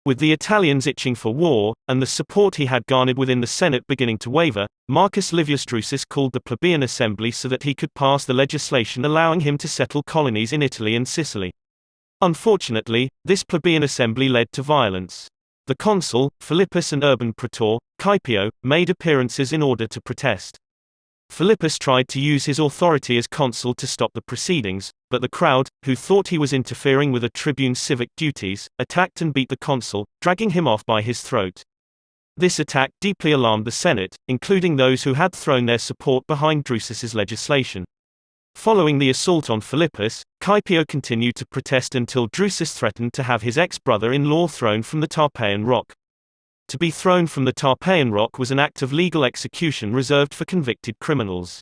With the Italians itching for war, and the support he had garnered within the Senate beginning to waver, Marcus Livius Drusus called the plebeian assembly so that he could pass the legislation allowing him to settle colonies in Italy and Sicily. Unfortunately, this plebeian assembly led to violence. The consul, Philippus, and urban praetor, Caepio, made appearances in order to protest. Philippus tried to use his authority as consul to stop the proceedings, but the crowd, who thought he was interfering with a tribune's civic duties, attacked and beat the consul, dragging him off by his throat. This attack deeply alarmed the Senate, including those who had thrown their support behind Drusus's legislation. Following the assault on Philippus, Caepio continued to protest until Drusus threatened to have his ex-brother-in-law thrown from the Tarpeian Rock. To be thrown from the Tarpeian Rock was an act of legal execution reserved for convicted criminals.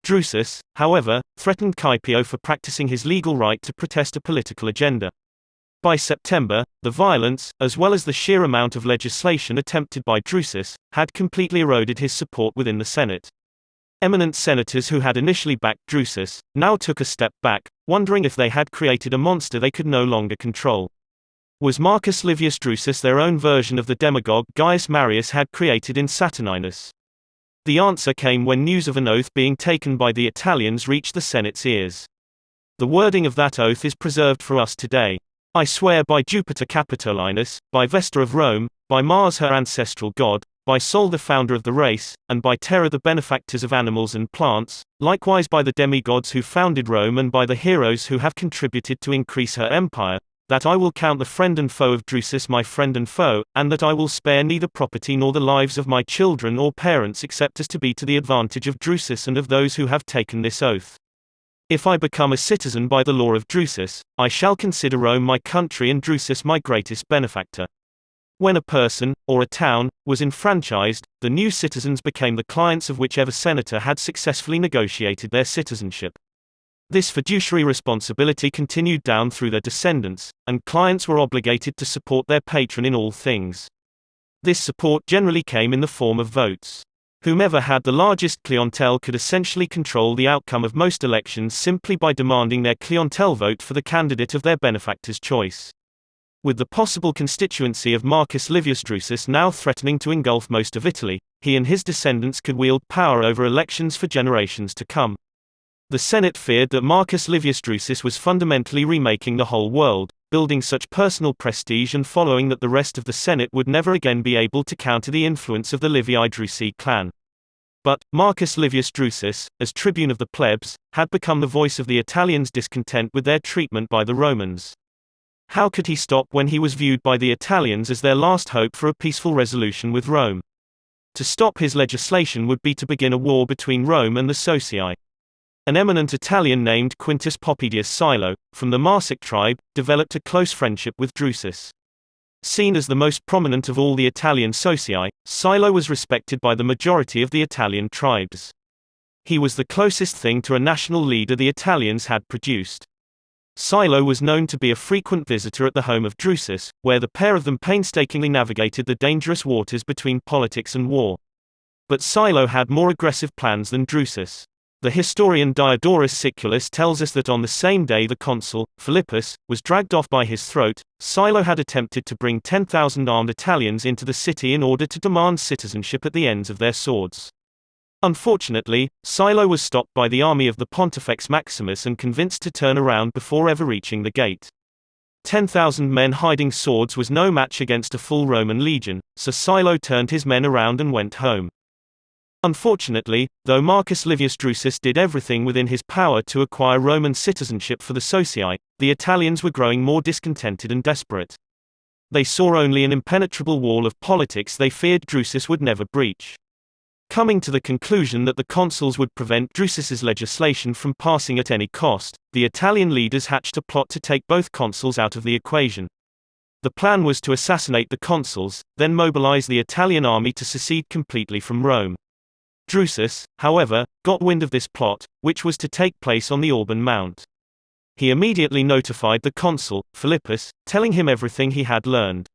Drusus, however, threatened Caepio for practicing his legal right to protest a political agenda. By September, the violence, as well as the sheer amount of legislation attempted by Drusus, had completely eroded his support within the Senate. Eminent senators who had initially backed Drusus, now took a step back, wondering if they had created a monster they could no longer control. Was Marcus Livius Drusus their own version of the demagogue Gaius Marius had created in Saturninus? The answer came when news of an oath being taken by the Italians reached the Senate's ears. The wording of that oath is preserved for us today. I swear by Jupiter Capitolinus, by Vesta of Rome, by Mars her ancestral god, by Sol the founder of the race, and by Terra the benefactors of animals and plants, likewise by the demigods who founded Rome and by the heroes who have contributed to increase her empire, that I will count the friend and foe of Drusus my friend and foe, and that I will spare neither property nor the lives of my children or parents except as to be to the advantage of Drusus and of those who have taken this oath. If I become a citizen by the law of Drusus, I shall consider Rome my country and Drusus my greatest benefactor. When a person, or a town, was enfranchised, the new citizens became the clients of whichever senator had successfully negotiated their citizenship. This fiduciary responsibility continued down through their descendants, and clients were obligated to support their patron in all things. This support generally came in the form of votes. Whomever had the largest clientele could essentially control the outcome of most elections simply by demanding their clientele vote for the candidate of their benefactor's choice. With the possible constituency of Marcus Livius Drusus now threatening to engulf most of Italy, he and his descendants could wield power over elections for generations to come. The Senate feared that Marcus Livius Drusus was fundamentally remaking the whole world, building such personal prestige and following that the rest of the Senate would never again be able to counter the influence of the Livii Drusi clan. But, Marcus Livius Drusus, as tribune of the plebs, had become the voice of the Italians' discontent with their treatment by the Romans. How could he stop when he was viewed by the Italians as their last hope for a peaceful resolution with Rome? To stop his legislation would be to begin a war between Rome and the Socii. An eminent Italian named Quintus Popedius Silo, from the Marsic tribe, developed a close friendship with Drusus. Seen as the most prominent of all the Italian Socii, Silo was respected by the majority of the Italian tribes. He was the closest thing to a national leader the Italians had produced. Silo was known to be a frequent visitor at the home of Drusus, where the pair of them painstakingly navigated the dangerous waters between politics and war. But Silo had more aggressive plans than Drusus. The historian Diodorus Siculus tells us that on the same day the consul, Philippus, was dragged off by his throat, Silo had attempted to bring 10,000 armed Italians into the city in order to demand citizenship at the ends of their swords. Unfortunately, Silo was stopped by the army of the Pontifex Maximus and convinced to turn around before ever reaching the gate. 10,000 men hiding swords was no match against a full Roman legion, so Silo turned his men around and went home. Unfortunately, though Marcus Livius Drusus did everything within his power to acquire Roman citizenship for the Socii, the Italians were growing more discontented and desperate. They saw only an impenetrable wall of politics they feared Drusus would never breach. Coming to the conclusion that the consuls would prevent Drusus's legislation from passing at any cost, the Italian leaders hatched a plot to take both consuls out of the equation. The plan was to assassinate the consuls, then mobilize the Italian army to secede completely from Rome. Drusus, however, got wind of this plot, which was to take place on the Alban Mount. He immediately notified the consul, Philippus, telling him everything he had learned.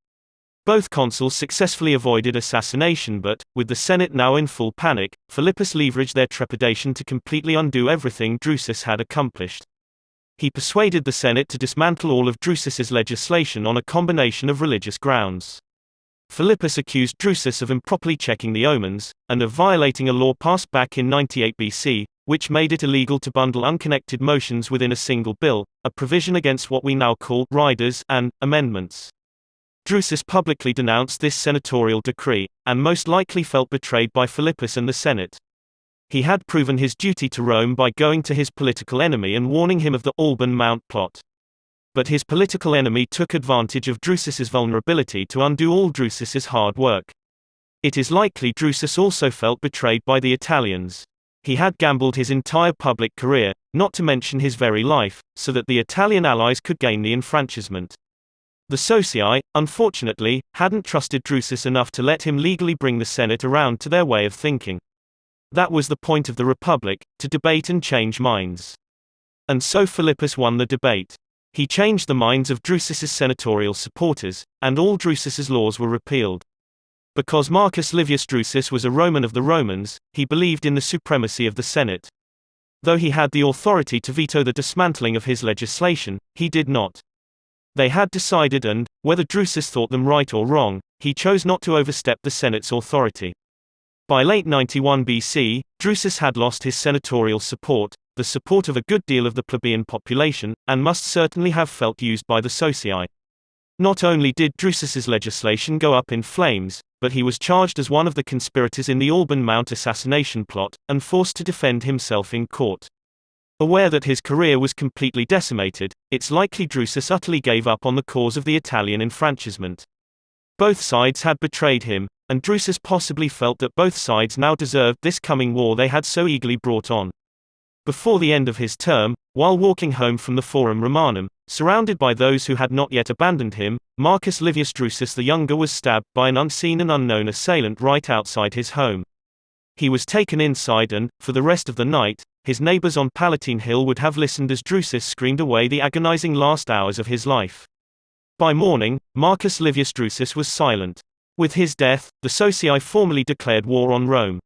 Both consuls successfully avoided assassination but, with the Senate now in full panic, Philippus leveraged their trepidation to completely undo everything Drusus had accomplished. He persuaded the Senate to dismantle all of Drusus's legislation on a combination of religious grounds. Philippus accused Drusus of improperly checking the omens, and of violating a law passed back in 98 BC, which made it illegal to bundle unconnected motions within a single bill, a provision against what we now call riders and amendments. Drusus publicly denounced this senatorial decree, and most likely felt betrayed by Philippus and the Senate. He had proven his duty to Rome by going to his political enemy and warning him of the Alban Mount plot. But his political enemy took advantage of Drusus's vulnerability to undo all Drusus's hard work. It is likely Drusus also felt betrayed by the Italians. He had gambled his entire public career, not to mention his very life, so that the Italian allies could gain the enfranchisement. The Socii, unfortunately, hadn't trusted Drusus enough to let him legally bring the Senate around to their way of thinking. That was the point of the Republic, to debate and change minds. And so Philippus won the debate. He changed the minds of Drusus's senatorial supporters, and all Drusus's laws were repealed. Because Marcus Livius Drusus was a Roman of the Romans, he believed in the supremacy of the Senate. Though he had the authority to veto the dismantling of his legislation, he did not. They had decided and, whether Drusus thought them right or wrong, he chose not to overstep the Senate's authority. By late 91 BC, Drusus had lost his senatorial support, the support of a good deal of the plebeian population, and must certainly have felt used by the Socii. Not only did Drusus's legislation go up in flames, but he was charged as one of the conspirators in the Alban Mount assassination plot, and forced to defend himself in court. Aware that his career was completely decimated, it's likely Drusus utterly gave up on the cause of the Italian enfranchisement. Both sides had betrayed him, and Drusus possibly felt that both sides now deserved this coming war they had so eagerly brought on. Before the end of his term, while walking home from the Forum Romanum, surrounded by those who had not yet abandoned him, Marcus Livius Drusus the Younger was stabbed by an unseen and unknown assailant right outside his home. He was taken inside and, for the rest of the night, his neighbors on Palatine Hill would have listened as Drusus screamed away the agonizing last hours of his life. By morning, Marcus Livius Drusus was silent. With his death, the Socii formally declared war on Rome.